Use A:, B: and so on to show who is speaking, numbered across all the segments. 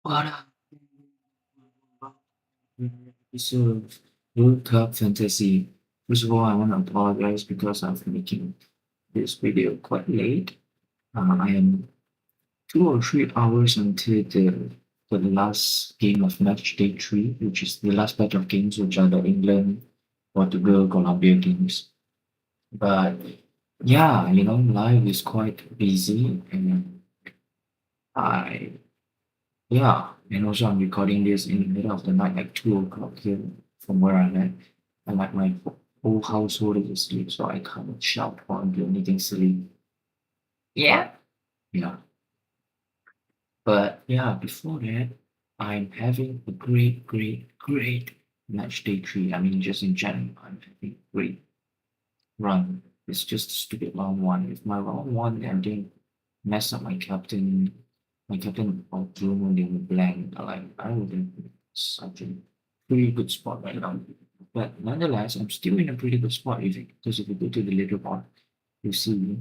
A: What up? So, World Cup Fantasy. First of all, I want to apologize because I'm making this video quite late. I am 2 or 3 hours until the last game of match day three, which is the last batch of games, which are the England, Portugal, Colombia games. But yeah, life is quite busy, and I yeah, and also I'm recording this in the middle of the night, like 2 o'clock here from where I'm at. And like my whole household is asleep, so I can't shout or do anything silly. Yeah. Yeah. But yeah, before that, I'm having a great, great, great match day three. I mean, just in general, I'm having a great run. It's just a stupid round one. If my round one I didn't mess up my captain or Bruno they were blank, like I would have been such a pretty good spot right now. But nonetheless, I'm still in a pretty good spot because if you go to the leaderboard, you see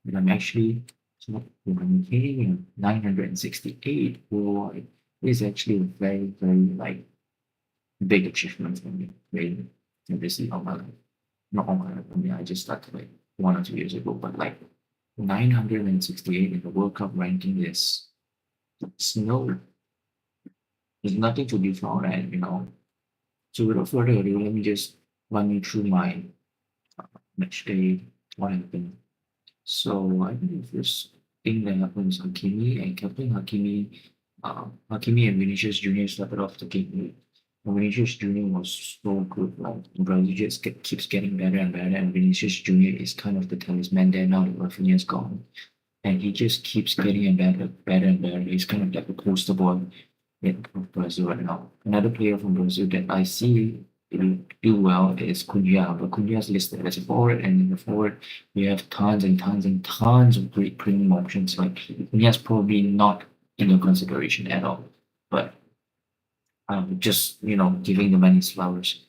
A: that I'm actually top ranking 968 worldwide. It's actually a very, very like big achievement for me, really, obviously all my life. Not all my life. I mean, I just started like 1 or 2 years ago, but like 968 in the World Cup ranking is it's no, there's nothing to be found at, So without further ado, let me just run you through my match day, what happened. So I think the first thing that happened is Hakimi and Captain Hakimi and Vinicius Junior started off the game. And Vinicius Junior was so good. Like Brazil just keeps getting better and better, and Vinicius Junior is kind of the talisman there now that Rafinha's gone, and he just keeps getting better, better and better. He's kind of like a poster boy in Brazil right now. Another player from Brazil that I see do well is Cunha, but Cunha is listed as a forward, and in the forward we have tons and tons and tons of great premium options. Like Cunha's probably not in your consideration at all, but just giving the man his flowers.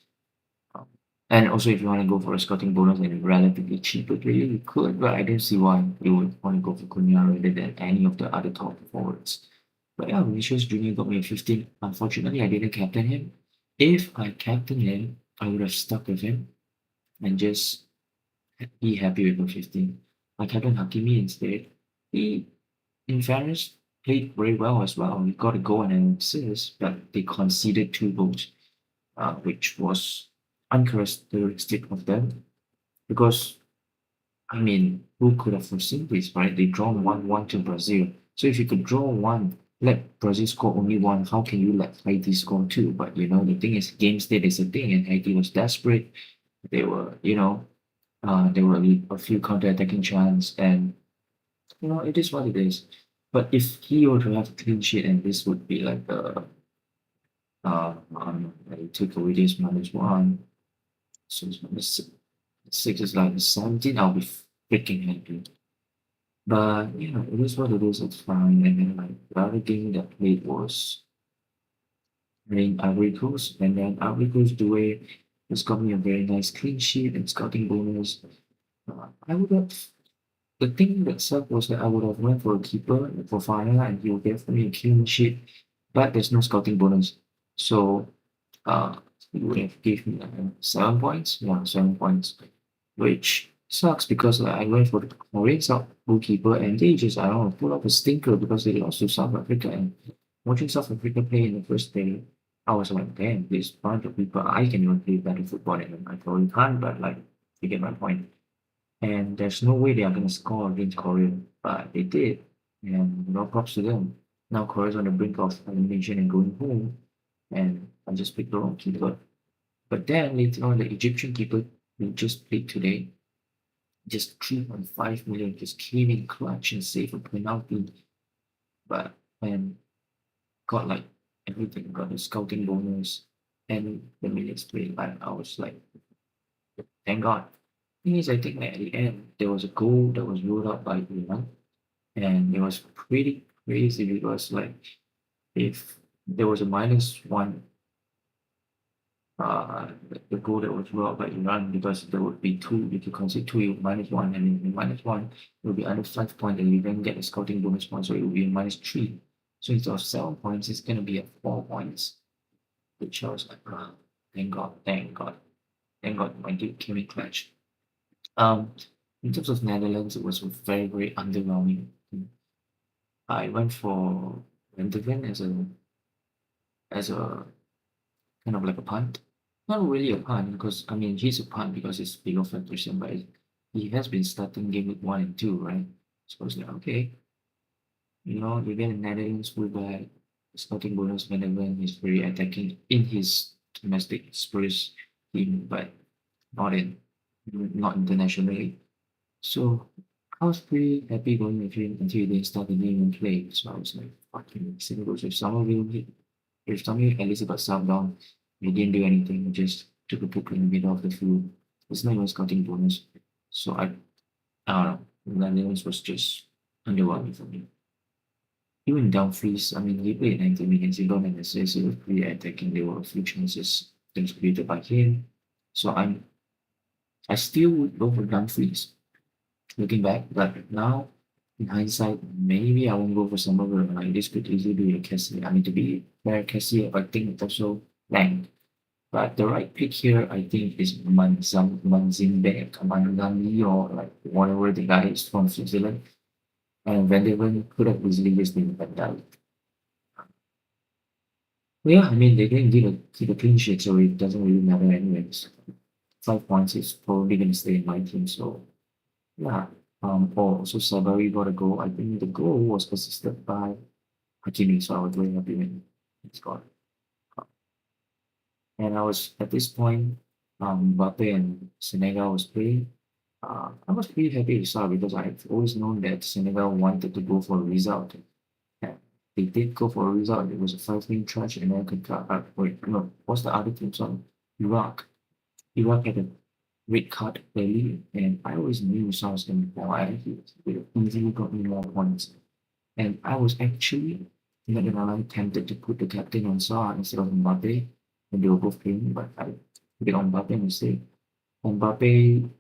A: Um, and also, if you want to go for a scouting bonus and a relatively cheaper player, you could, but I don't see why you would want to go for Cunha rather than any of the other top forwards. But yeah, Vinicius Junior got me a 15. Unfortunately, I didn't captain him. If I captained him, I would have stuck with him and just be happy with a 15. I captained Hakimi instead. He, in fairness, played very well as well. He got a goal and an assist, but they conceded 2 goals, which was uncharacteristic of them because I mean, who could have foreseen this, right? They drawn 1-1 to Brazil. So if you could draw one, let Brazil score only one, how can you let Haiti score two? But the thing is, game state is a thing, and Haiti was desperate. They were, there were a few counter-attacking chance, and it is what it is. But if he were to have a clean sheet, and this would be like like take away this -1, so it's -6 is like 17, I'll be freaking happy. But it is what it is. It's fine. And then like the other game that played was playing Ivory Coast, and then Ivory Coast Due has got me a very nice clean sheet and scouting bonus. I would have the thing that sucked was that I would have went for a keeper for Fana and he would give me a clean sheet, but there's no scouting bonus. So he would have gave me like 7 points. Yeah, 7 points, which sucks because like, I went for the Korean South goalkeeper and they just, I don't know, pull up a stinker because they lost to South Africa. And watching South Africa play in the first day, I was like, damn, this bunch of people, I can even play better football than them. I probably can't, but like, you get my point. And there's no way they are going to score against Korea, but they did. And props to them. Now Korea's on the brink of elimination and going home. And I just picked the wrong keeper. But then later on, the Egyptian keeper we just played today, just 3.5 million, just came in clutch and saved a penalty. But and got like everything, got the scouting bonus and the minutes played. Like I was like, thank God. Thing is, I think that at the end there was a goal that was ruled out by Iran, and it was pretty crazy because like if there was a -1 the goal that was ruled out by Iran because there would be two. If you concede two, you -1, and in -1, it will be under 5 points, and you then get a scouting bonus point, so it will be a -3. So instead of 7 points, it's gonna be at 4 points, which I was like, ah, thank God, thank God, thank God my game came in clutch. Um, in terms of Netherlands, it was very, very underwhelming. I went for Renderven as a kind of like a punt. Not really a punt because I mean he's a punt because it's below 5%, but he has been starting game week 1 and 2, right? So it's like okay, you get a Netherlands fullback, starting bonus whenever he's very attacking in his domestic Spurs team, but not in not internationally. So I was pretty happy going with him until he didn't start the game and play. So I was like, fucking same goes with Somerville. If Somerville at least got subbed down, he didn't do anything, he just took a poke in the middle of the field. It's not even scouting bonus. So I don't know. The Netherlands was just underwhelming for me. Even Dumfries, I mean, he played 90 minutes, he got an assist, he was pretty attacking. There were a few chances things created by him. So I still would go for Dumfries looking back, but now in hindsight, maybe I won't go for Somerville. Like this could easily be a Cassie. I mean, to be fair, Cassie, I think it's also ranked. But the right pick here, I think, is Manzimbeck, Manzambi, or like whatever the guy is from Switzerland. And Van de Ven could have easily just been Van Dijk. Well, yeah, I mean, they didn't give a clean sheet, so it doesn't really matter anyways. 5 points is probably going to stay in my team, so yeah. So Sabari got a goal. I think the goal was assisted by Hakimi, so I was very happy when he scored. And I was at this point, Mbappe and Senegal was playing. I was pretty happy to start because I've always known that Senegal wanted to go for a result. And they did go for a result. It was a 5-game trash and American Cup. Wait, no, what's the other team song? Iraq. Iraq had a red card early, and I always knew Salah was going to be more. He would have easily got me more points. And I was actually, not gonna lie, tempted to put the captain on Salah instead of Mbappe when they were both playing, but I put it on Mbappe instead. Mbappe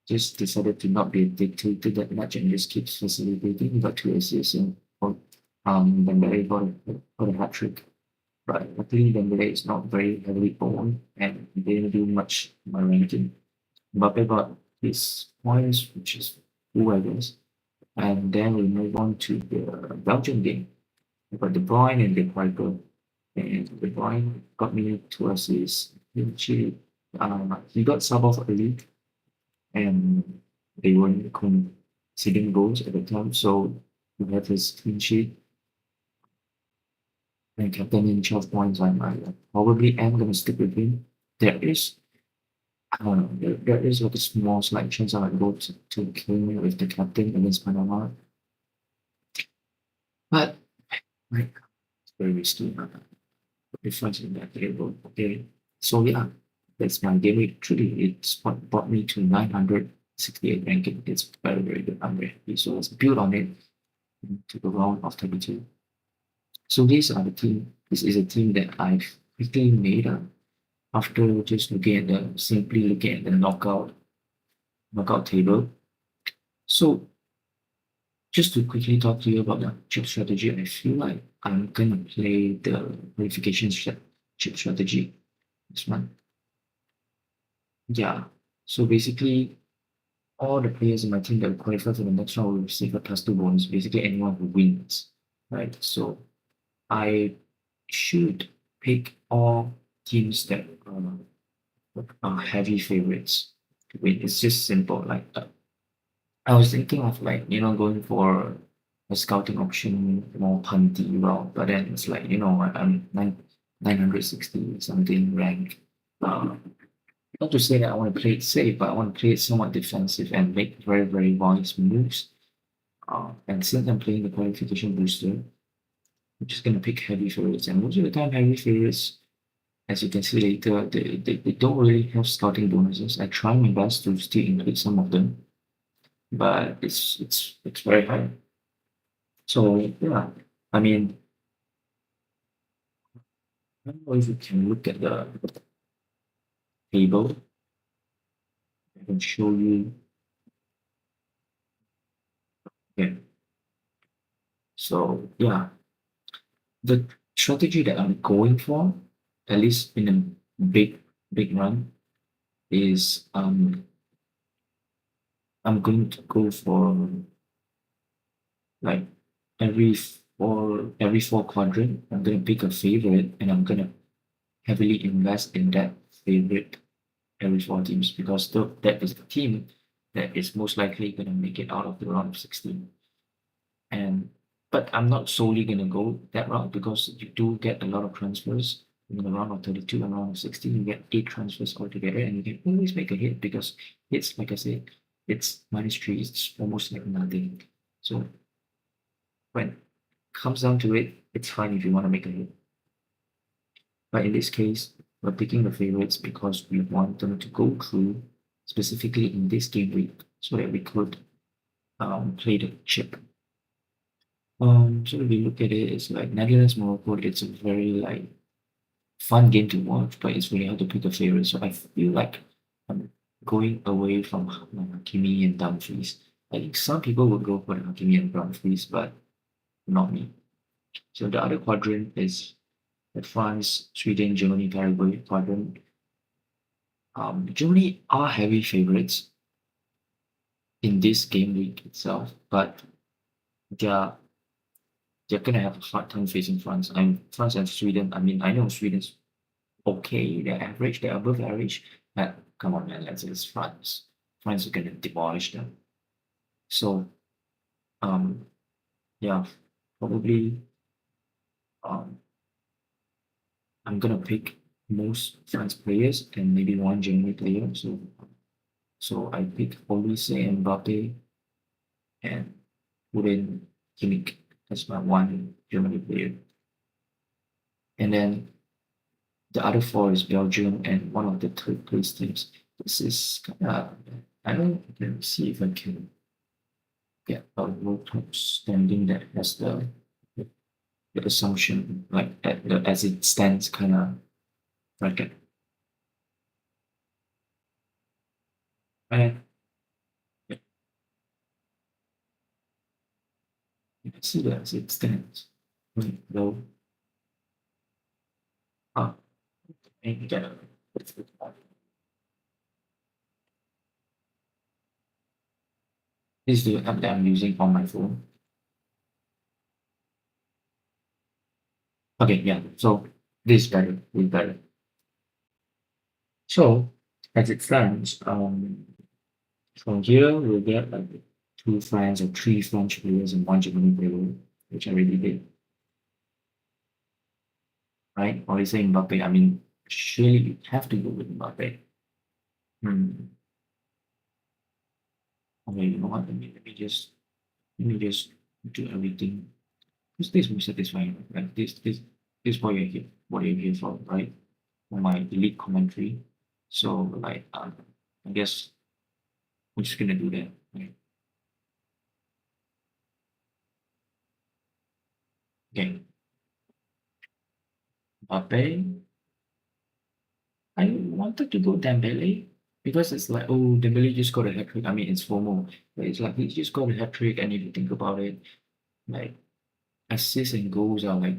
A: just decided to not be a dictator that much and just keeps facilitating. He got 2 assists and Dembele got a hat trick. But luckily Dembele is not very heavily owned and he didn't do much in my ranking. Mbappe got his points, which is 2, I guess. And then we move on to the Belgian game. We got De Bruyne and De Kuyper. And De Bruyne got me 2 assists. He got sub off early and they weren't conceding goals at the time. So we have his clean sheet and captain in 12 points. I probably am going to stick with him. There is, I don't know, there is like a small slight chance I might go to kill me with the captain against Panama. But like, it's very risky. Difference in that table. Okay. So yeah, that's my game week 3. It's what brought me to 968 ranking. It's very, very good. I'm very happy. So let's build on it to the round of 32. So these are the team. This is a team that I've quickly made after just simply looking at the knockout table. So just to quickly talk to you about the chip strategy, I feel like I'm gonna play the qualification chip strategy. This one. Yeah. So basically, all the players in my team that will qualify for the next round will receive a +2 bonus. Basically, anyone who wins, right? So I should pick all teams that are heavy favorites to win. It's just simple. Like I was thinking of like going for a scouting option more punty route, but then it's like I'm 960 something rank. Uh, Not to say that I want to play it safe, but I want to play it somewhat defensive and make very, very wise moves. And since I'm playing the qualification booster, I'm just going to pick heavy favorites. And most of the time, heavy favorites, as you can see later, they don't really have scouting bonuses. I try my best to still include some of them, but it's very hard. So yeah, I mean, I don't know if you can look at the table. I can show you. Yeah. So yeah, The strategy that I'm going for, at least in a big run, is I'm going to go for like every four quadrant. I'm gonna pick a favorite and I'm gonna heavily invest in that favorite every four teams because that is the team that is most likely gonna make it out of the round of 16. And but I'm not solely gonna go that route because you do get a lot of transfers in the round of 32 and round of 16. You get 8 transfers altogether, and you can always make a hit because it's like I said, it's -3. It's almost like nothing. So when it comes down to it, it's fine if you want to make a hit. But in this case, we're picking the favorites because we want them to go through specifically in this game week so that we could play the chip. So if you look at it, it's like Netherlands Morocco. It's a very like fun game to watch, but it's really hard to pick a favorite. So I feel like I'm going away from Hakimi and Dumfries. I think some people would go for Hakimi and Dumfries, but not me. So the other quadrant is the France, Sweden, Germany, Paraguay quadrant. Germany are heavy favorites in this game week itself, but they're they're gonna have a hard time facing France. And France and Sweden. I mean, I know Sweden's okay, they're average, they're above average, but come on, man, let's say it's France. France is gonna demolish them. So, um, yeah, probably, um, I'm gonna pick most France players and maybe one Germany player. So I pick Olise, Mbappe, and Ruben Kimmich. That's my one Germany player. And then the other four is Belgium and one of the third place teams. This is kind of, I don't, let me see if I can get a World Cup standing that has the assumption, like as it stands kind of bracket. And yeah, you can see that as it stands. Wait, no, ah, I get it. This is the app that I'm using on my phone. Okay, yeah. So this is better. This is better. So as it stands, from here we'll get like two France or three French players and one German player, which I already did, right? Or is it Mbappe? I mean, surely you have to go with Mbappe. Hmm. Okay, you know what? Let me just do everything. This will satisfying. Like this what you're here for, right? For my elite commentary. So like I guess I'm just gonna do that. Right? Okay. Mbappe. I wanted to go Dembele because it's like, oh, Dembele just got a hat trick. I mean, it's FOMO, but it's like he just got a hat trick, and if you think about it, like assists and goals are like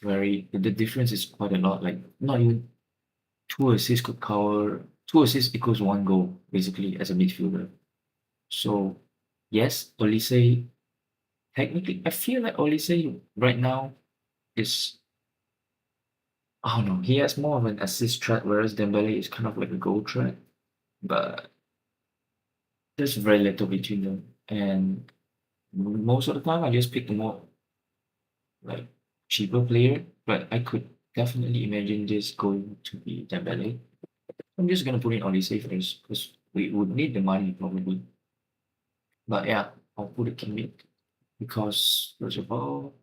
A: the difference is quite a lot. Like not even two assists could cover two assists equals one goal basically as a midfielder. So yes, Olise technically, I feel like Olise right now is oh no, he has more of an assist threat, whereas Dembele is kind of like a goal threat. But there's very little between them, and most of the time I just pick the more like cheaper player. But I could definitely imagine this going to be Dembele. I'm just gonna put it on the safe first because we would need the money probably. But yeah, I'll put it Kimmich because first of all,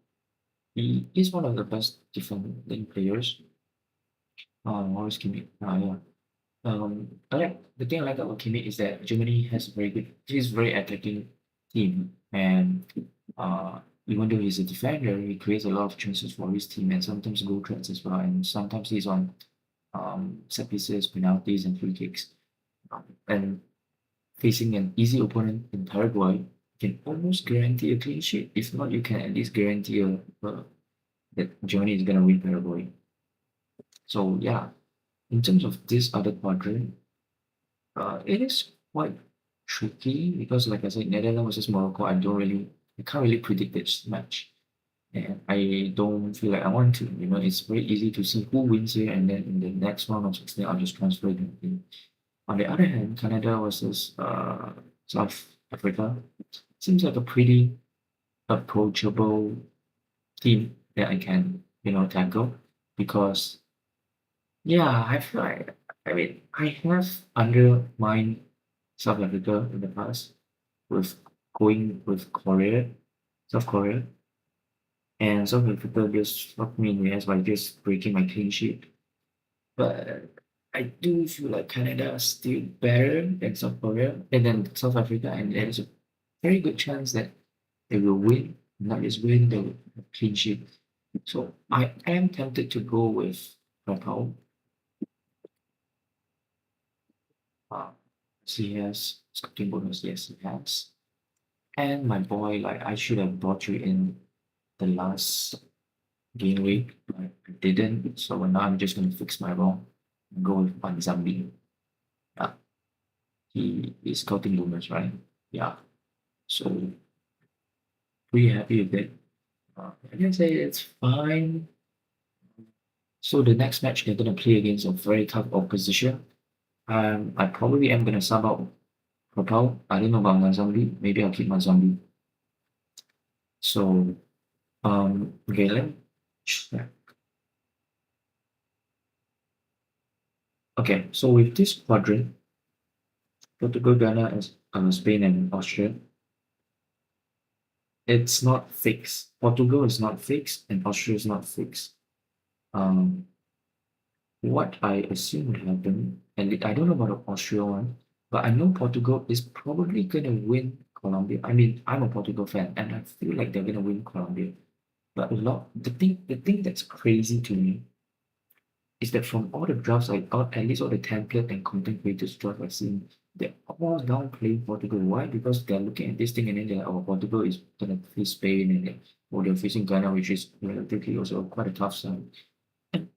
A: he is one of the best defending players. Always Kimmich. Yeah. I like the thing I like about Kimmich is that Germany has a very good, he's very attacking team, and even though he's a defender, he creates a lot of chances for his team, and sometimes goal threats as well, and sometimes he's on set pieces, penalties, and free kicks. And facing an easy opponent in Paraguay, you can almost guarantee a clean sheet. If not, you can at least guarantee a that Germany is gonna win Paraguay. So yeah, in terms of this other quadrant, it is quite tricky because, like I said, Netherlands versus Morocco, I can't really predict this match, and I don't feel like I want to. You know, it's very easy to see who wins here, and then in the next round of 16, I'll just transfer them in. On the other hand, Canada versus South Africa seems like a pretty approachable team that I can, tackle because yeah, I feel like I mean I have undermined South Africa in the past with going with Korea, South Korea, and South Africa just fucked me in the ass by just breaking my clean sheet. But I do feel like Canada is still better than South Korea and then South Africa, and there's a very good chance that they will win, not just win, they will have clean sheet. So I am tempted to go with Rapao. Uh, he has scouting bonus, yes, he has. And my boy, like I should have brought you in the last game week, but I didn't. So now I'm just gonna fix my wrong and go with one zombie. Yeah, he is scouting bonus, right? Yeah. So pretty happy with it. I can say it's fine. So the next match they're gonna play against a very tough opposition. I probably am gonna sub out Propel. I don't know about my zombie. Maybe I'll keep my zombie. So okay, let me check. Okay, so with this quadrant, Portugal, Ghana, and Spain and Austria, it's not fixed. Portugal is not fixed, and Austria is not fixed. Um, what I assume would happen, and I don't know about the Austria one, but I know Portugal is probably gonna win Colombia. I mean, I'm a Portugal fan, and I feel like they're gonna win Colombia. But the thing that's crazy to me is that from all the drafts I got, at least all the template and content creators draft I've seen, they're all downplaying Portugal. Why? Because they're looking at this thing and then they're like, oh, Portugal is gonna face Spain and then or they're facing Ghana, which is relatively also quite a tough side. And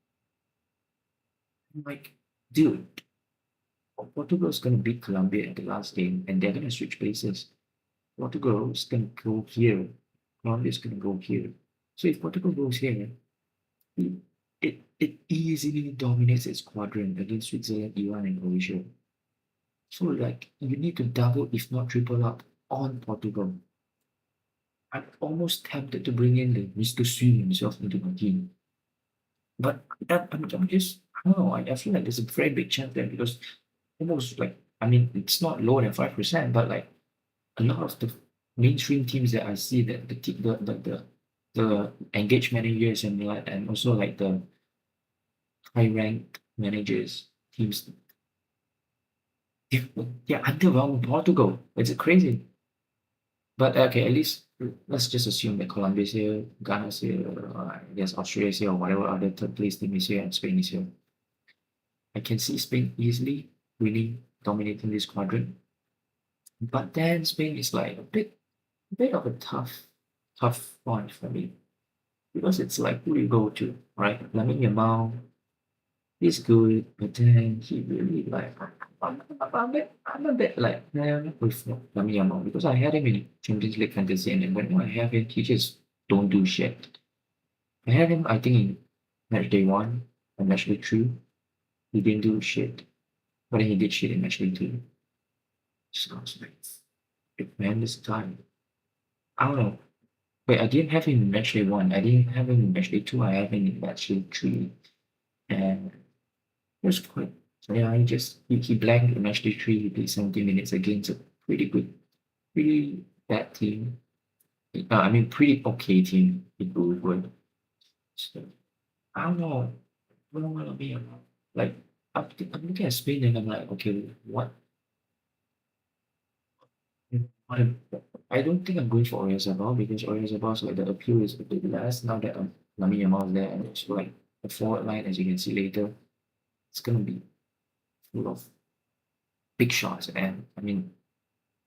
A: I'm like, dude, Portugal is gonna beat Colombia at the last game and they're gonna switch places. Portugal is gonna go here. Colombia is gonna go here. So if Portugal goes here, it it easily dominates its quadrant against Switzerland, Iran, and Croatia. So like you need to double, if not triple up on Portugal. I'm almost tempted to bring in the Mr. Swim himself into my team. But I'm just I don't know, I feel like there's a very big chance there because almost like I mean it's not lower than 5%, but like a lot of the mainstream teams that I see that the engaged managers and also like the high ranked managers teams they're, they're underwhelming Portugal. It's crazy. But okay, at least let's just assume that Colombia's here, Ghana's here, I guess Australia's here, or whatever other third place team is here, and Spain is here. I can see Spain easily really dominating this quadrant. But then Spain is like a bit of a tough one for me. Because it's like who do you go to, right? Lamine Yamal, he's good, but then he really like I'm a bit like with Lamine Yamal because I had him in Champions League fantasy and then when I have him, he just don't do shit. I had him, I think, in match day one and match day two. He didn't do shit, but then he did shit in match day two. So I was like, man, this guy, I don't know. Wait, I didn't have him in match day one. I didn't have him in match day two. I have him in match day three, and it was quite. Yeah, he blanked in match day three. He played 70 minutes against a pretty good, pretty bad team. I mean, pretty okay team in Uruguay. So I don't know. I don't want to be around. Like I'm looking at Spain and I'm like, okay, what am- I don't think I'm going for Oyarzabal because Oyarzabal like the appeal is a bit less now that Lamine Yamal is there and it's like the forward line as you can see later, it's gonna be full of big shots and I mean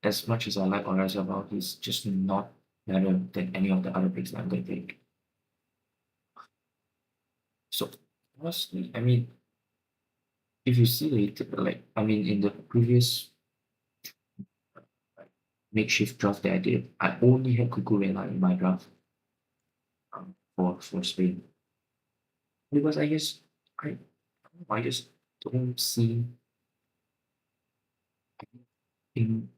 A: as much as I like Oyarzabal, he's just not better than any of the other picks that I'm gonna take. So honestly, I mean, if you see it, like I mean, in the previous like, makeshift draft that I did, I only had Cucurella in my draft for Spain because I guess I just don't see anything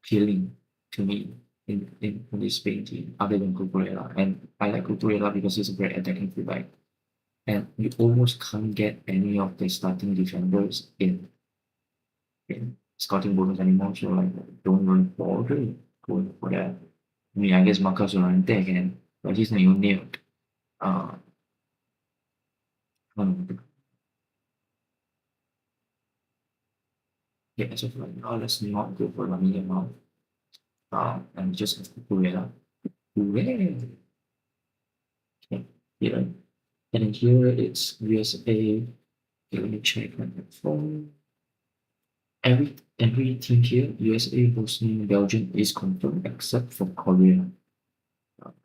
A: appealing to me in this Spain team other than Cucurella, and I like Cucurella because he's a great attacking fullback, and you almost can't get any of the starting defenders in scouting bonus anymore. So like, don't really bother going for that. I mean, I guess Marcus Llorente can, but he's not even nailed. Uh, yeah, so like, now let's not go for Lamine Yamal. And just have Cucurella. Cucurella. Okay, here. And then here it's USA. Okay, let me check my phone. Every team here, USA, Bosnia, Belgium is confirmed except for Korea.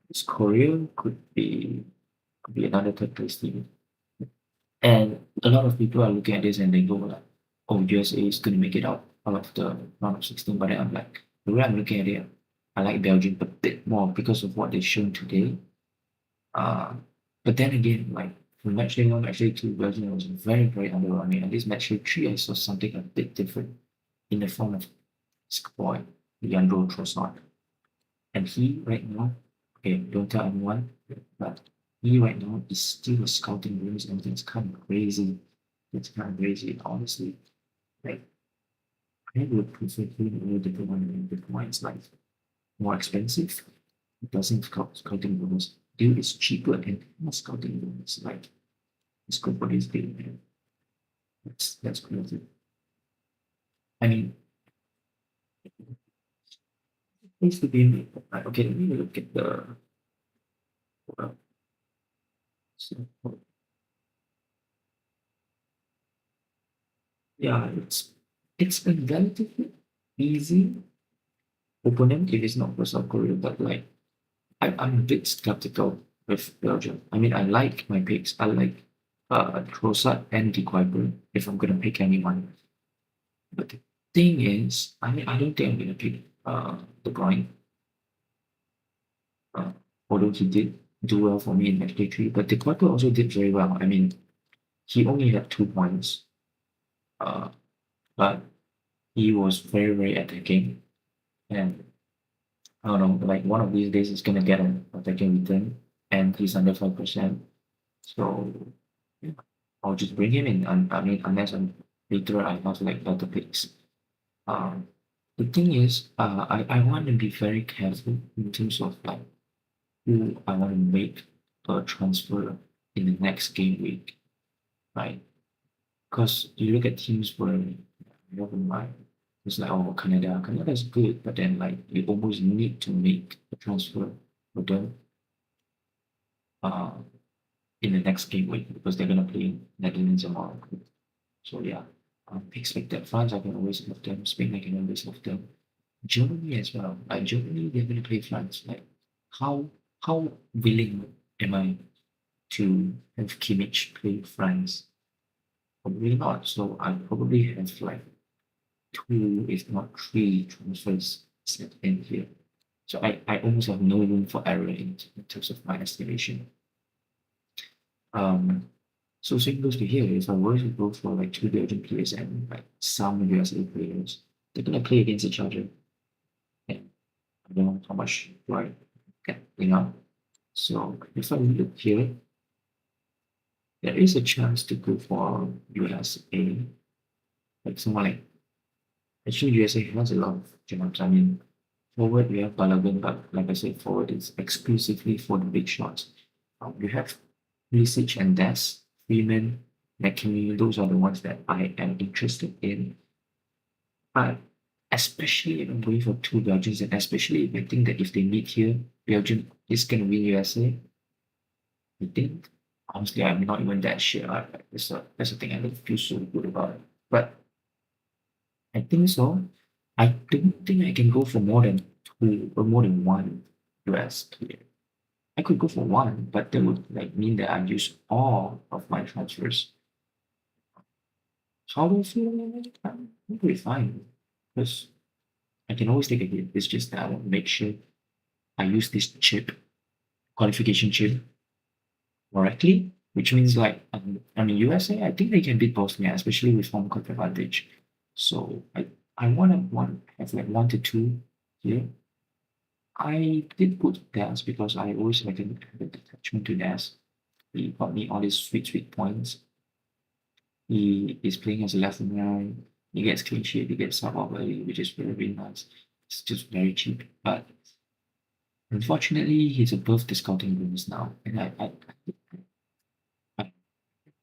A: This Korea could be another third place team. And a lot of people are looking at this and they go like, oh, USA is going to make it out of the round of 16. But then I'm like, the way I'm looking at it, I like Belgium a bit more because of what they've shown today. Uh, but then again, like from match day one, match day two, Belgium was very, very underwhelming. And this match day three, I saw something a bit different in the form of this boy, Leandro Trossard. And he right now, okay, don't tell anyone, but he right now is still scouting rooms and it's kind of crazy. It's kind of crazy, honestly. Like, I would prefer him over the one and the points like more expensive. It doesn't scouting rooms. Dude is cheaper and more scouting rooms. Like, it's good for this game, man. That's crazy. I mean, it's the game. Okay, let me look at the. Uh, so, yeah, it's a relatively easy opponent if it's not for South Korea, but like I'm a bit skeptical with Belgium. I mean, I like my picks. I like Trossard and De Kuyper if I'm gonna pick anyone. But the thing is, I mean, I don't think I'm gonna pick De Bruyne, uh, although he did do well for me in match day three. But De Kuyper also did very well. I mean, he only had 2 points, uh, but he was very very attacking, and I don't know, like one of these days he's gonna get an attacking return, and he's under 5%. So yeah, I'll just bring him in. I mean, unless later I have like better picks. Um, the thing is, I want to be very careful in terms of like who I want to make a transfer in the next game week, right? Because you look at teams where you have in mind, it's like, oh, Canada, Canada's good, but then like you almost need to make a transfer for them uh, in the next game week because they're gonna play Netherlands and Morocco. So yeah, expect that France I can always have them, Spain I can always have them, Germany as well. Like Germany, they're gonna play France. Like how how willing am I to have Kimmich play France? Probably not. So I probably have like two, if not three transfers set in here. So I almost have no room for error in terms of my estimation. Um, so same goes to here. If I were to go for like two Belgian players and like some USA players, they're gonna play against each other. And I don't know how much do I get, you know? So if I look here, there is a chance to go for USA. Like someone like actually USA has a lot of jumps. I mean, forward we have Balogun, but like I said, forward is exclusively for the big shots. You have Pulisic and Des, Freeman, McKinney. Those are the ones that I am interested in. But especially if I'm going for two Belgians, and especially if I think that if they meet here, Belgium is going to win USA. I think honestly, I'm not even that sure. That's the thing I don't feel so good about it. But I think so. I don't think I can go for more than two or more than one US player. I could go for one, but that would like mean that I use all of my transfers. So how do I feel about it? I'm pretty fine because I can always take a hit. It's just that I want to make sure I use this chip, qualification chip, correctly, which means like I mean USA, I think they can beat Bosnia, especially with home court advantage. So I want to have like 1 to 2 here. I did put Das because I always like an attachment to Das. He got me all these sweet points. He is playing as a left winger. He gets clean sheet. He gets sub off early, which is very nice. It's just very cheap, but unfortunately, he's above the scouting bonus now, and I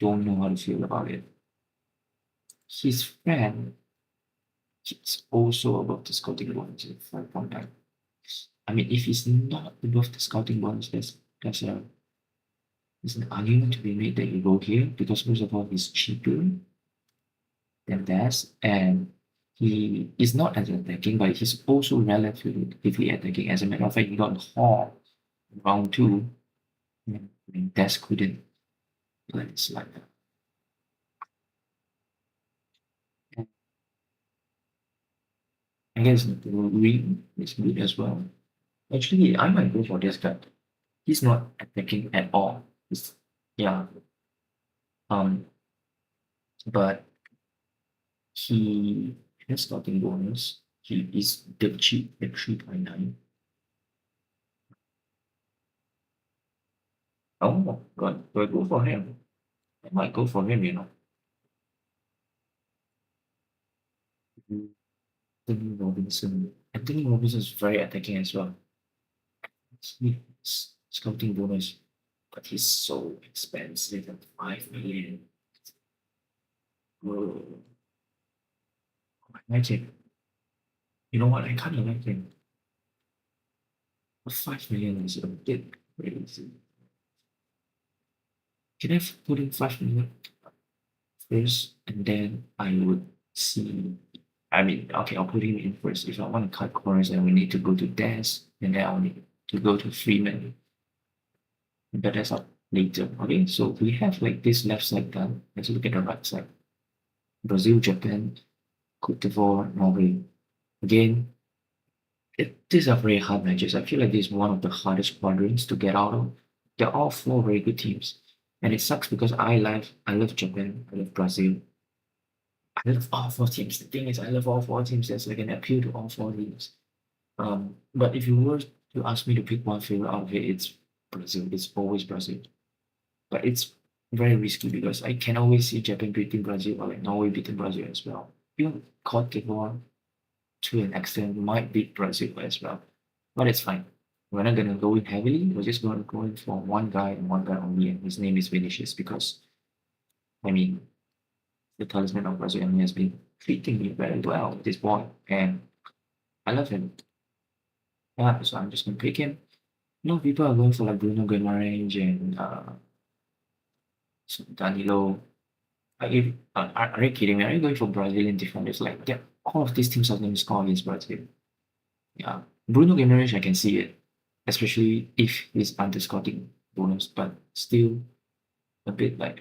A: don't know how to feel about it. His friend is also above the scouting bonus at 5.9. I mean, if he's not above the scouting bonus, there's an argument to be made that you go here because first of all, he's cheaper than that, and he is not as attacking, but he's also relatively attacking. As a matter of fact, he got Hall in round two. I mean, Des couldn't play like that. I guess Reed is good as well. Actually, I might go for this guy. He's not attacking at all. Yeah. Um, but he has starting bonus. He is dirt cheap at 3.9. Oh god, do I go for him? I might go for him, you know. Anthony Robinson. Anthony Robinson is very attacking as well. He's scouting bonus, but he's so expensive at 5 million. Whoa. I like him. You know what? I kind of like him. But 5 million is a bit crazy. Can I put in 5 million first and then I would see? I mean, okay, I'll put him in first. If I want to cut corners, then we need to go to Des, and then I'll need to go to Freeman. But that's up later. Okay, so we have like this left side done. Let's look at the right side. Brazil, Japan, Cote d'Ivoire, Norway. Again, these are very hard matches. I feel like this is one of the hardest quadrants to get out of. They're all four very good teams. And it sucks because I love Japan, I love Brazil. I love all four teams. The thing is I love all four teams. There's like an appeal to all four teams. But if you were to ask me to pick one favorite out of it, it's Brazil. It's always Brazil. But it's very risky because I can always see Japan beating Brazil or like Norway beating Brazil as well. Even Cote d'Ivoire to an extent might beat Brazil as well. But it's fine. We're not gonna go in heavily. We're just gonna go in for one guy and one guy only, and his name is Vinicius because I mean the talisman of Brazil and he has been treating me very well, this boy, and I love him. Yeah, so I'm just gonna pick him. People are going for like Bruno Guimaraes and Danilo. Are you kidding me? Are you going for Brazilian defenders? Like, yeah, all of these teams are going to score against Brazil. Yeah, Bruno Guimaraes, I can see it, especially if he's under scouting bonus, but still a bit like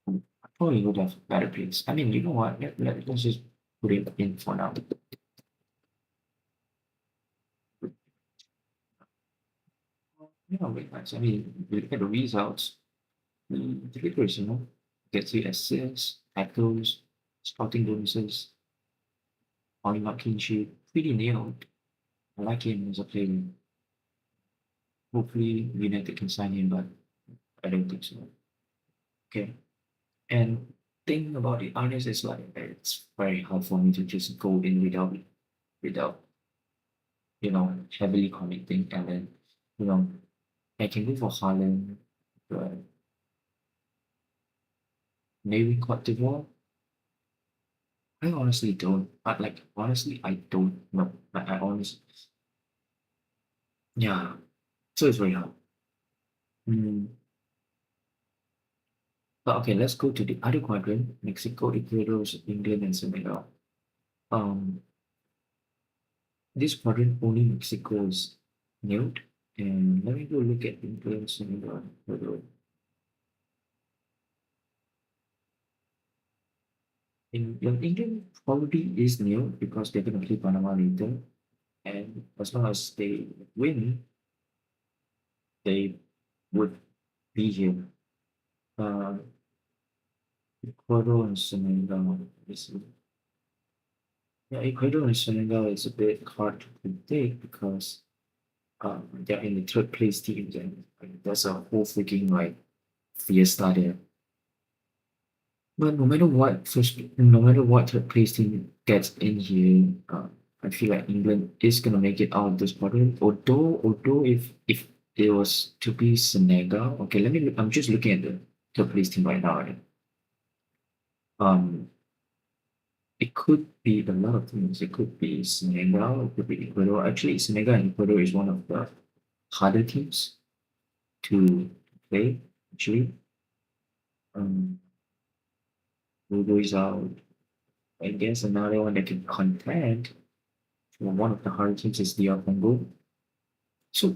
A: I probably would have better picks. I mean, you know what? Let's just put him in for now. Yeah, very nice. I mean, you look at the results, he delivers, gets you assists, tackles, scouting bonuses, only not clean sheet, pretty nailed. I like him as a player. Hopefully, United can sign him, but I don't think so. Okay. And thing about the honest is like it's very hard for me to just go in without heavily committing, and then you know I can go for Haaland, but maybe Cote d'Ivoire. I honestly don't. Honestly, I don't know. I honestly, yeah. So it's very hard. Mm. But okay, let's go to the other quadrant: Mexico, Ecuador, England, and Senegal. Um, this quadrant only Mexico is nailed, And let me go look at England, Senegal, Ecuador. England probably is new because they're going to play Panama later. And as long as they win, they would be here. Uh, Ecuador and Senegal. Yeah, Ecuador and Senegal is a bit hard to predict because they're in the third place teams and there's a whole freaking like fiesta there. But no matter what third place team gets in here, I feel like England is gonna make it out of this quarter. Although if it was to be Senegal, okay, let me. I'm just looking at the third place team right now. Right? Um, it could be a lot of things. It could be Senegal. It could be Ecuador. Actually, Senegal and Ecuador is one of the harder teams to play. Actually, um, Uruguay is out. I guess another one that can contend for one of the harder teams is DR Congo. So,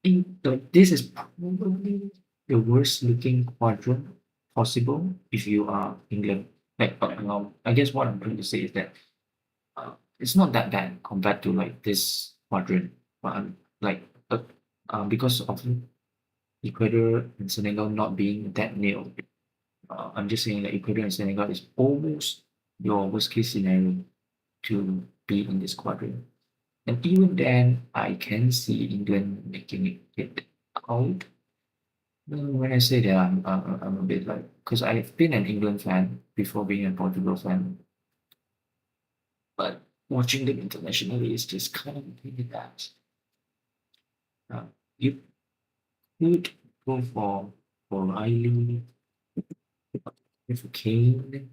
A: this is probably the worst looking quadrant possible if you are England. Like, I guess what I'm trying to say is that it's not that bad compared to like this quadrant, but like because of Ecuador and Senegal not being that near, I'm just saying that Ecuador and Senegal is almost your worst case scenario to be in this quadrant. And even then, I can see England making it out. When I say that, I'm a bit like, because I've been an England fan before being a Portugal fan, but watching them internationally is just kind of really that. You could go for Riley, for Kane,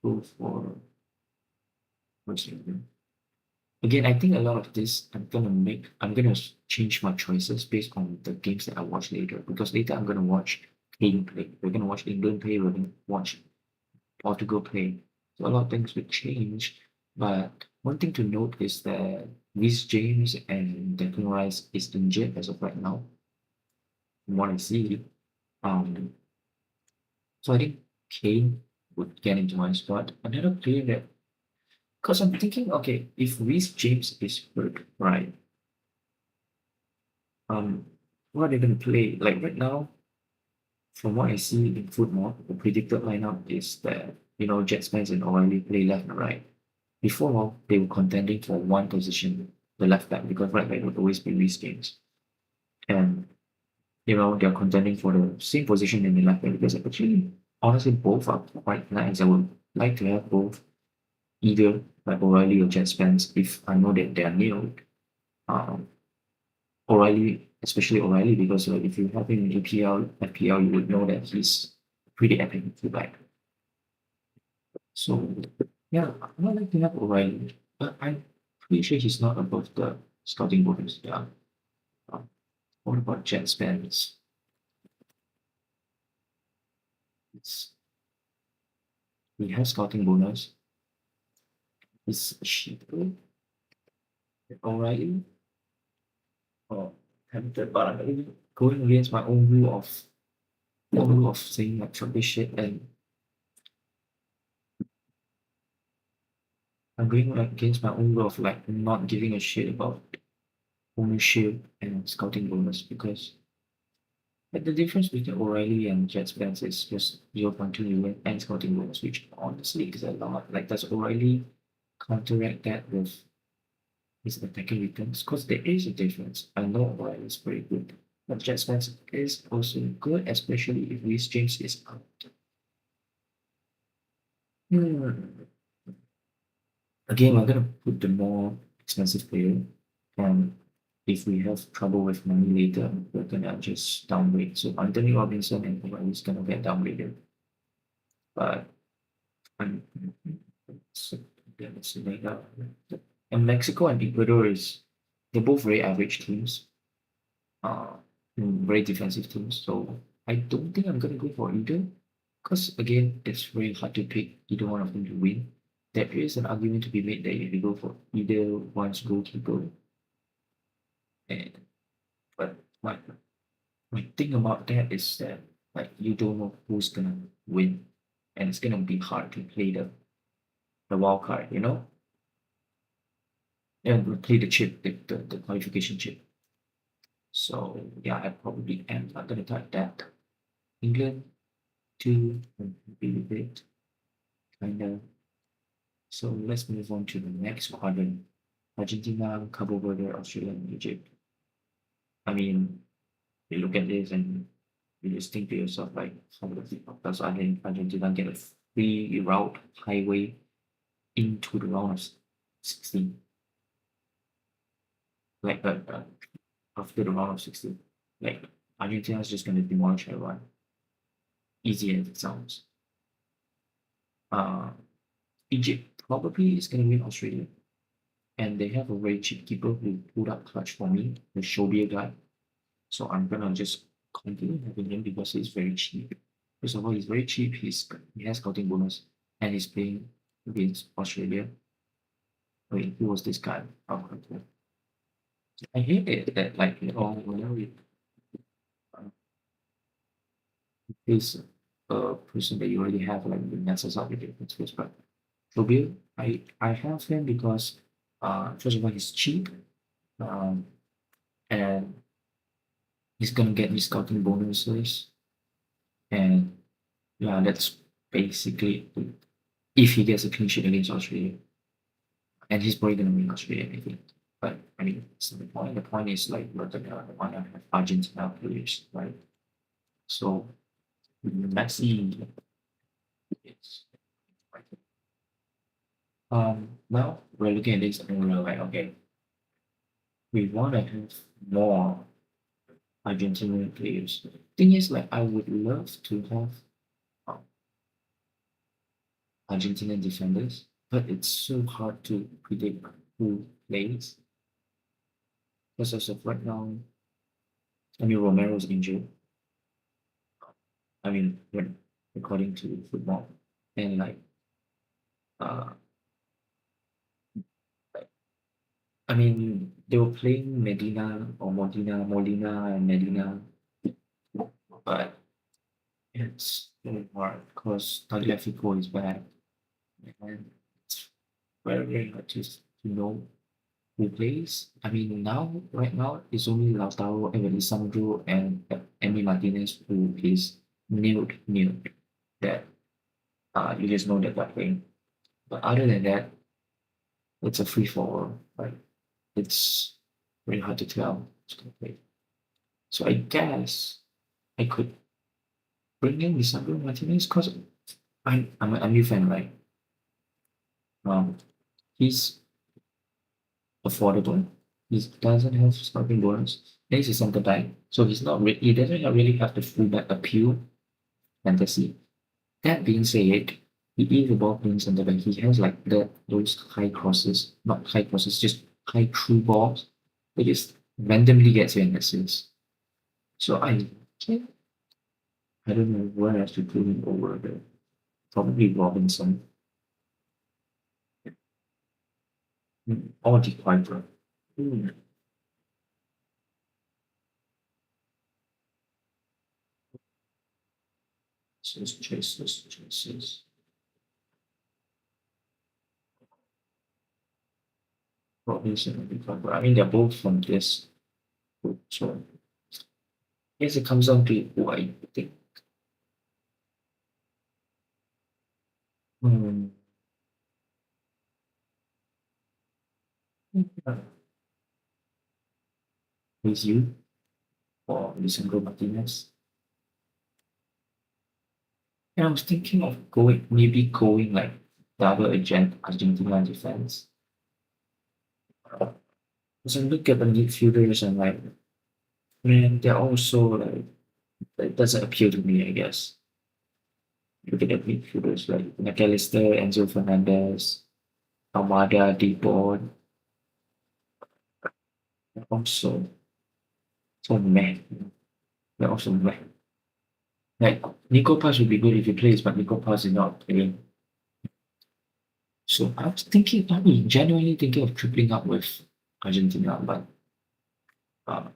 A: go for what's your name? Again, I think a lot of this I'm gonna change my choices based on the games that I watch later because later I'm gonna watch Kane play. We're gonna watch England play. We're gonna watch Portugal play. So a lot of things will change. But one thing to note is that Reece James and Declan Rice is injured as of right now, from what I see. Um, so I think Kane would get into my squad. Another player that, because I'm thinking, okay, if Reece James is hurt, right? Um, what are they going to play? Like right now, from what I see in football, the predicted lineup is that Jet Spence and O'Reilly play left and right. Before they were contending for one position, the left back, because right back would always be Reece James, and they're contending for the same position in the left back because actually, honestly, both are quite nice. I would like to have both, either like O'Reilly or Jet Spence, if I know that they are nailed. Um, O'Reilly, especially O'Reilly, because if you have him in EPL, FPL, you would know that he's pretty epic fullback. So yeah, I would like to have O'Reilly, but I'm pretty sure he's not above the scouting bonus. Yeah. Um, what about Jet Spence? It's, he has scouting bonus. Is cheaper O'Reilly or tempted, but I'm going against my own rule of saying like rubbish shit, and I'm going like against my own rule of like not giving a shit about ownership and scouting bonus because like the difference between O'Reilly and Jet Spence is just 0.2 million and scouting bonus, which honestly is a lot. Like, does O'Reilly counteract that with his attacking returns? Because there is a difference. I know O'Reilly is pretty good, but Jet Spence is also good, especially if Reece James is out. Hmm. Again, I'm gonna put the more expensive player, and if we have trouble with money later, we're gonna just downgrade. So Anthony Robinson and O'Reilly's gonna get downgraded. But um, so that's and Mexico and Ecuador they're both very average teams, uh, very defensive teams. So I don't think I'm gonna go for either, because again, it's very hard to pick either one of them to win. There is an argument to be made that if you go for either one's goalkeeper, and But my thing about that is that like you don't know who's gonna win, and it's gonna be hard to play the wild card, you know, and play the chip, the qualification chip. So yeah, I probably am not gonna type that. England two, I'm happy with it, kinda. So let's move on to the next quadrant. Argentina, Cabo Verde, Australia, and Egypt. I mean, you look at this and you just think to yourself like, does Argentina get a free route highway into the round of 16? Like after the round of 16, like Argentina is just going to demolish everyone. Easy as it sounds. Uh, Egypt probably is going to win Australia, and they have a very cheap keeper who pulled up clutch for me, the Shobia guy. So I'm gonna just continue having him because he's very cheap. First of all, he's very cheap. He has scouting bonus, and he's playing against Australia. Wait, who was this guy? Oh, okay. I hate it that like whenever you face a person that you already have like the messes up with your face. But Shobia, I have him because first of all he's cheap, um and he's gonna get me scouting bonuses, and yeah, that's basically it. If he gets a clean sheet against Australia, and he's probably gonna win Australia, I think. But I mean, it's not the point. The point is like we're gonna wanna have Argentina players, right? So Messi is now we're looking at this and we're like, okay, we wanna have more Argentinian players. Thing is, like, I would love to have um, Argentinian defenders, but it's so hard to predict who plays. Because as of right now, I mean, Romero's injured. I mean, when according to football, and uh, like, I mean, they were playing Medina or Molina and Medina, but it's very hard because Tagliafico is bad, and it's very hard to know who plays. I mean, now right now it's only Lautaro, Elisandro, and Emi Martinez who is new that you just know that they're playing. But other than that, it's a free for all. Like it's very hard to tell who's gonna play. So I guess I could bring in Lisandro Martinez because I'm a new fan, right? Um, he's affordable. He doesn't have starting bonus. And he's a center back, so he doesn't really have the fullback appeal fantasy. That being said, he is a ball playing center back. He has like those high crosses, not high crosses, just high through balls. They just randomly gets you an assist. So I don't know where else to put him over there. Probably Robinson or the Piper. Hmm. Choices. Robinson and the Piper. I mean, they're both from this group, so I guess it comes down to who I think. Hmm. Is you or Lisandro Martinez? And I was thinking of maybe going like double agent Argentina defense. Because I look at the midfielders and like, man, they're also like, it doesn't appeal to me, I guess. Look at the midfielders like McAllister, Enzo Fernandez, Almada, Deport, they're also so meh. They're also meh. Like, Nico Paz would be good if he plays, but Nico Paz is not playing. So I was thinking, I mean, genuinely thinking of tripling up with Argentina, but uh,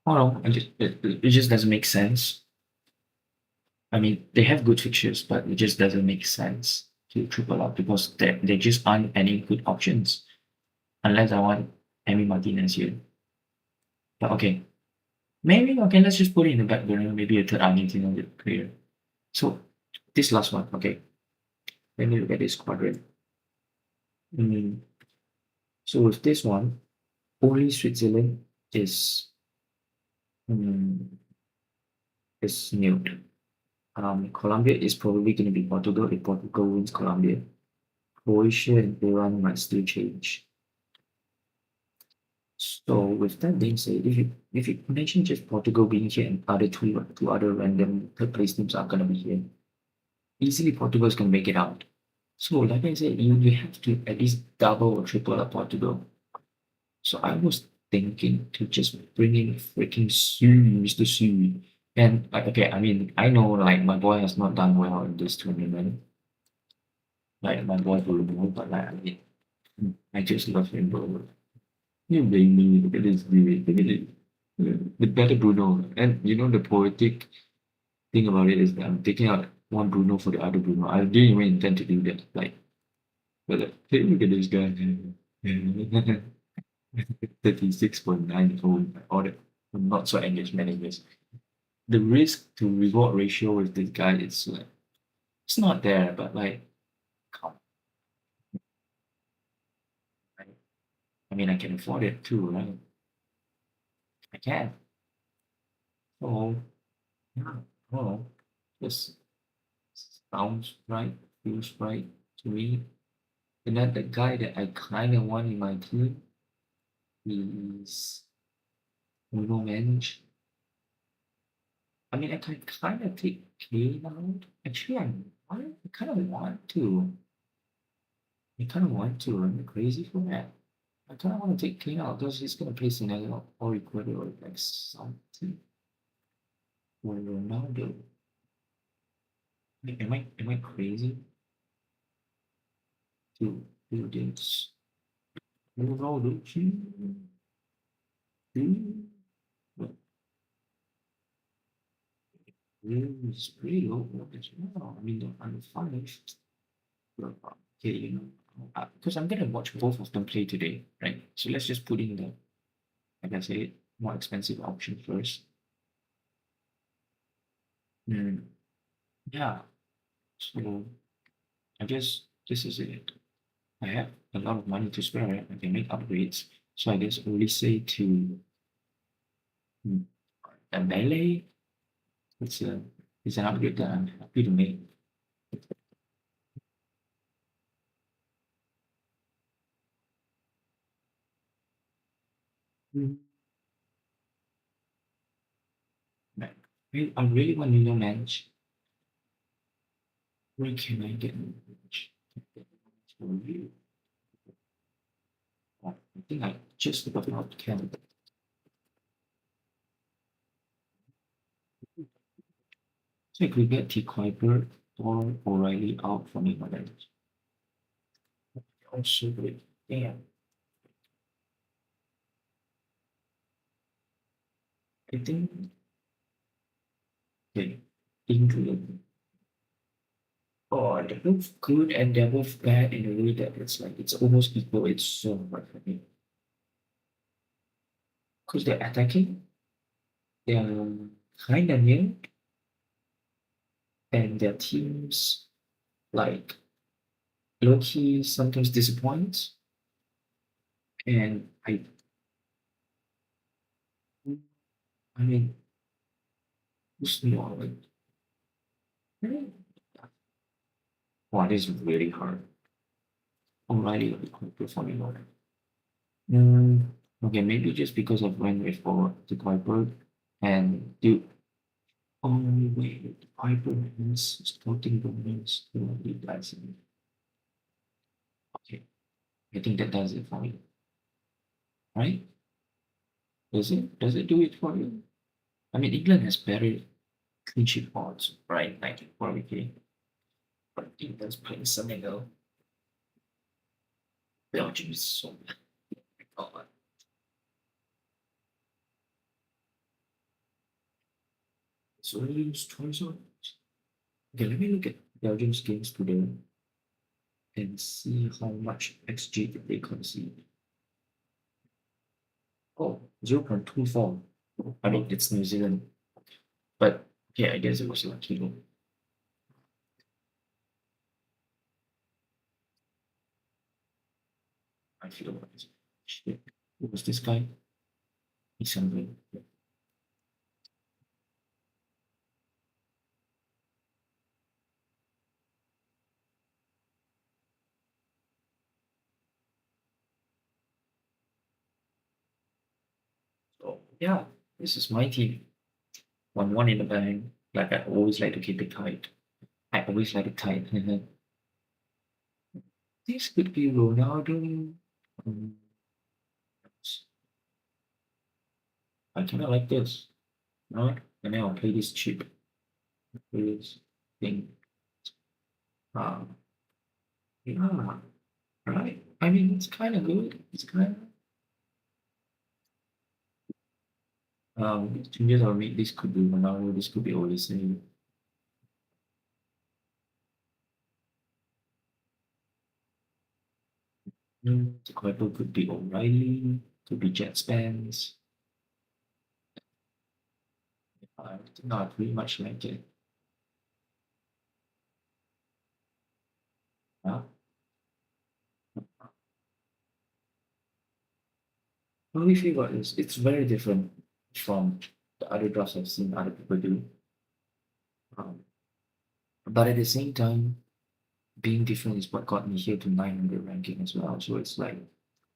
A: I don't know. It just doesn't make sense. I mean, they have good fixtures, but it just doesn't make sense to triple up because there just aren't any good options unless I want Emi Martinez here. But okay, maybe okay. Let's just put it in the back burner. Maybe a third Argentina player. So this last one, okay. Let me look at this quadrant. Mm, so with this one, only Switzerland is mm, is new. Colombia is probably going to be Portugal if Portugal wins Colombia. Croatia and Iran might still change. So with that being said, if you mention just Portugal being here and other two other random third place teams are gonna be here, easily Portugal is gonna make it out. So like I said, you have to at least double or triple up Portugal. So I was thinking to just bring in freaking Sue, Mr. Sue. And like okay, I mean I know like my boy has not done well in this tournament. Like my boy Bruno, but like I mean I just love him, bro. You blame me. Look at this dude. Look at it. The better Bruno. And you know the poetic thing about it is that I'm taking out one Bruno for the other Bruno. I didn't even intend to do that. Like, but like, hey, look at this guy. 36.9 all the not so engaged managers. The risk to reward ratio with this guy is like it's not there, but like come on. I mean I can afford it too, right? I can. So yeah, well, just sounds right, feels right to me. And then the guy that I kind of want in my team is Bruno Mensch. I mean, I can kind of take Kane out. Actually, I kind of want to. I kind of want to. I'm crazy for that. I kind of want to take Kane out because he's going to play Senegal or Ecuador or like something. Or Ronaldo. Like, am I crazy to do this? Ronaldo, but it's pretty low as well. I mean, they're under five. But, okay, you know, because I'm gonna watch both of them play today, right? So let's just put in the, like I said, more expensive option first. Mm, yeah. So I guess this is it. I have a lot of money to spare. Right? I can make upgrades. So I guess only say to mm, a melee. It's a it's an upgrade that I'm happy to make. Mm. Like, I really want to know manage. Where can I get manage? For you? I think I just about can. So I could get T. Kuiper or O'Reilly out for me, but then also good. Damn, I think okay, England. Oh, they're both good and they're both bad in a way that it's like it's almost equal. It's so hard for me because they're attacking, they're kind of new, and their teams like low key sometimes disappoint. And I mean, who's Norway? Wow, this is really hard. O'Reilly will be quite good for me, Lord. Mm, okay, maybe just because I've went with for the Kuiper and dude. Oh wait, the Kuiper has sporting bonus to the guys. Okay, I think that does it for me, right? Does it? Does it do it for you? I mean, England has better clean sheet odds, right? Like probably, but England's playing Senegal. Belgium is so bad. Oh, So we lose twice on. Okay, let me look at Belgium's games today and see how much XG did they concede. Oh, 0.24. I mean, it's New Zealand. But yeah, I guess it was lucky though. I feel like shit. Who was this guy? He's something. So yeah, this is my team. 1-1 in the bank. Like I always like to keep it tight. I always like it tight. This could be Ronaldo. Um, I kind of like this. No, and then I'll play this cheap. This thing. Um, yeah, right. I mean, it's kind of good. It's kind of changes I'll make. This could be Ronaldo. This could be Olise. The Kuiper could be O'Reilly. Could be Jet Spence. I think I pretty much like it. Yeah. Only thing about this, it's very different from the other drafts I've seen other people do. Um, but at the same time, being different is what got me here to 900 ranking as well. So it's like,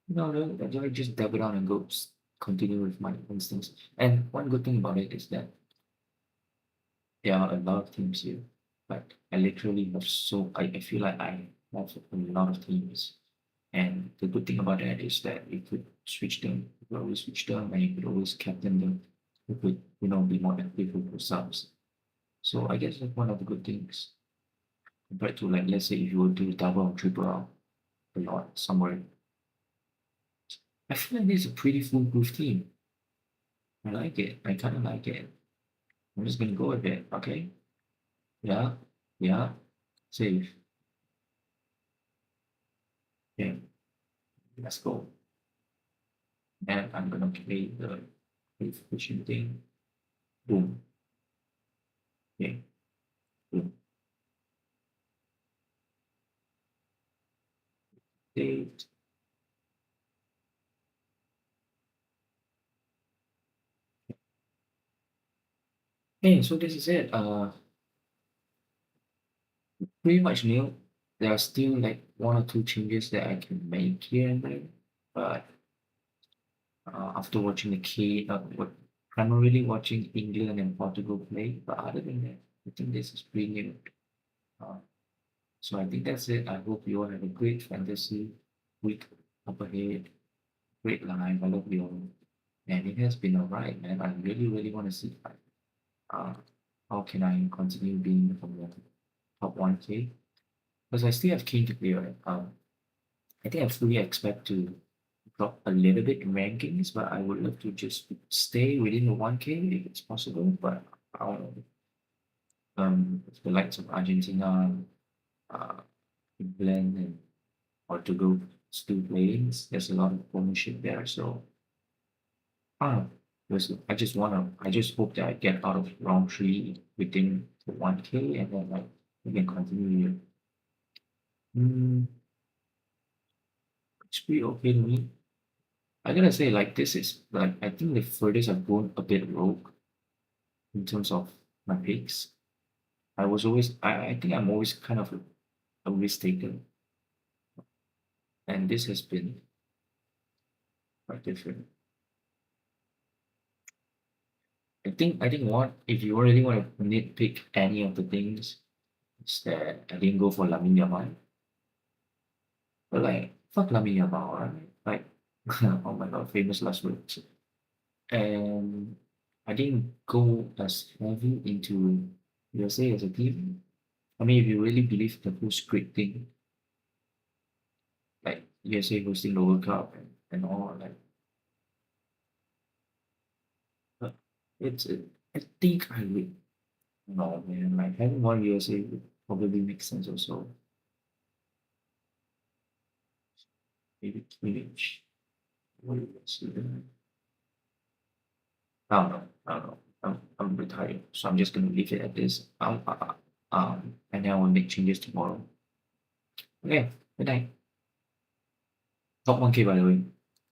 A: no, I just double down and continue with my instincts. And one good thing about it is that there are a lot of teams here. Like I literally have I feel like I have a lot of teams. And the good thing about that is that you could switch them, you could always switch them, and you could always captain them. You could, be more active with your subs. So I guess that's one of the good things compared to like let's say if you were to double or triple out a lot somewhere. I feel like this is a pretty foolproof team. I like it. I kind of like it. I'm just gonna go with it. Okay. Yeah. Yeah. Safe. Yeah. Let's go. And I'm gonna play the fishing thing. Boom. Yeah. Boom. Saved. Hey, so this is it. Pretty much new. There are still like one or two changes that I can make here and there, but after watching the primarily watching England and Portugal play. But other than that, I think this is pretty new. Uh, so I think that's it. I hope you all have a great fantasy week up ahead. Great life. I love you all. And it has been alright, man. I really, really want to see uh, how can I continue being from the top 1K? Because I still have Kane to clear. I think I fully expect to drop a little bit in rankings, but I would love to just stay within the 1K if it's possible. But I don't know. The likes of Argentina, uh, England, and Portugal still playing, there's a lot of ownership there. So I don't know. I just hope that I get out of round three within the 1K and then like we can continue here. Mm, it's pretty okay to me. I gotta say, like, this is like, I think the furthest I've gone a bit rogue in terms of my picks. I think I'm always kind of a risk taker, and this has been quite different. I think what if you really want to nitpick any of the things, is that I didn't go for Lamine Yamal. But like, fuck Lamine Yamal, right? Like, oh my god, famous last words. And I didn't go as heavy into USA as a team. I mean, if you really believe the whole script thing, like USA hosting the World Cup and all, like, uh, it's, I think I would. No, man, like having one USA would probably make sense also. Maybe image. What is it? I don't know. I don't know. I'm retired, so I'm just gonna leave it at this. And then I will make changes tomorrow. Okay, good night. Top 1K by the way.